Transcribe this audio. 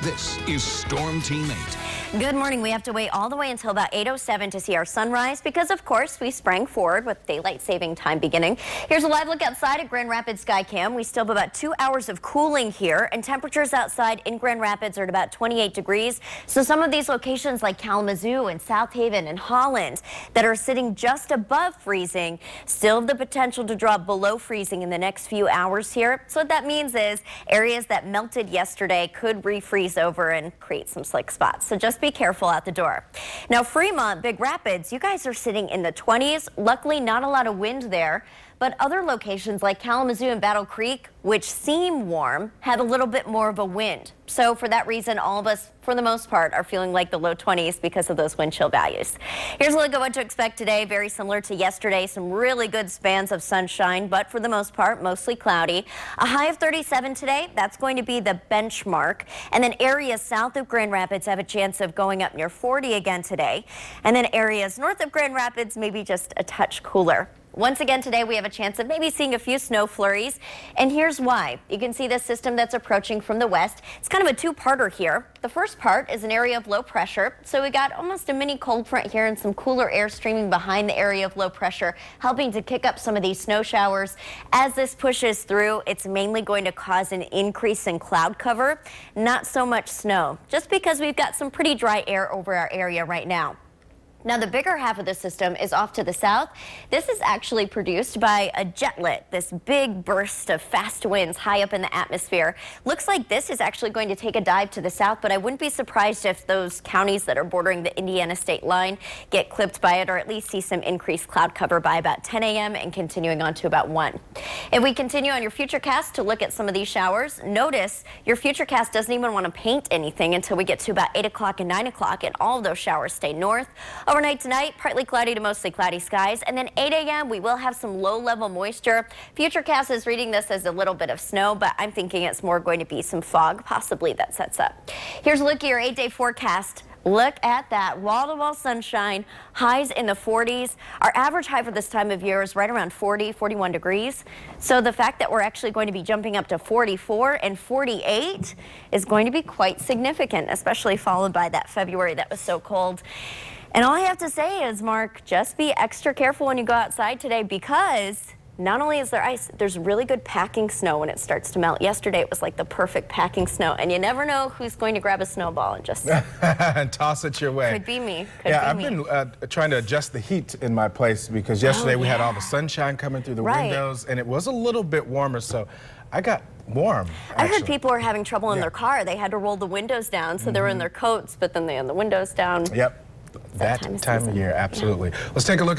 This is Storm Team 8. Good morning. We have to wait all the way until about 8:07 to see our sunrise because, of course, we sprang forward with daylight saving time beginning. Here's a live look outside at Grand Rapids Skycam. We still have about 2 hours of cooling here, and temperatures outside in Grand Rapids are at about 28 degrees. So some of these locations like Kalamazoo and South Haven and Holland that are sitting just above freezing still have the potential to drop below freezing in the next few hours here. So what that means is areas that melted yesterday could refreeze over and create some slick spots. So just be careful out the door. Now, Fremont, Big Rapids, you guys are sitting in the 20s. Luckily, not a lot of wind there. But other locations like Kalamazoo and Battle Creek, which seem warm, have a little bit more of a wind. So for that reason, all of us, for the most part, are feeling like the low 20s because of those wind chill values. Here's a look at what to expect today. Very similar to yesterday. Some really good spans of sunshine, but for the most part, mostly cloudy. A high of 37 today. That's going to be the benchmark. And then areas south of Grand Rapids have a chance of going up near 40 again today. And then areas north of Grand Rapids, maybe just a touch cooler. Once again today, we have a chance of maybe seeing a few snow flurries, and here's why. You can see the system that's approaching from the west. It's kind of a two-parter here. The first part is an area of low pressure, so we got almost a mini cold front here and some cooler air streaming behind the area of low pressure, helping to kick up some of these snow showers. As this pushes through, it's mainly going to cause an increase in cloud cover, not so much snow, just because we've got some pretty dry air over our area right now. Now, the bigger half of the system is off to the south. This is actually produced by a jetlet, this big burst of fast winds high up in the atmosphere. Looks like this is actually going to take a dive to the south, but I wouldn't be surprised if those counties that are bordering the Indiana state line get clipped by it, or at least see some increased cloud cover by about 10 a.m. and continuing on to about 1. If we continue on your futurecast to look at some of these showers, notice your futurecast doesn't even want to paint anything until we get to about 8 o'clock and 9 o'clock, and all of those showers stay north. Overnight tonight, partly cloudy to mostly cloudy skies, and then 8 a.m. we will have some low-level moisture. Futurecast is reading this as a little bit of snow, but I'm thinking it's more going to be some fog, possibly, that sets up. Here's a look at your 8-day forecast. Look at that wall-to-wall sunshine, highs in the 40s. Our average high for this time of year is right around 40, 41 degrees. So the fact that we're actually going to be jumping up to 44 and 48 is going to be quite significant, especially followed by that February that was so cold. And all I have to say is, Mark, just be extra careful when you go outside today, because not only is there ice, there's really good packing snow when it starts to melt. Yesterday, it was like the perfect packing snow, and you never know who's going to grab a snowball and just and toss it your way. Could be me. I've been trying to adjust the heat in my place, because yesterday we had all the sunshine coming through the windows, and it was a little bit warmer, so I got warm. I heard people were having trouble in their car. They had to roll the windows down, so they were in their coats, but then they had the windows down. Yep. That time of year, absolutely. Let's take a look at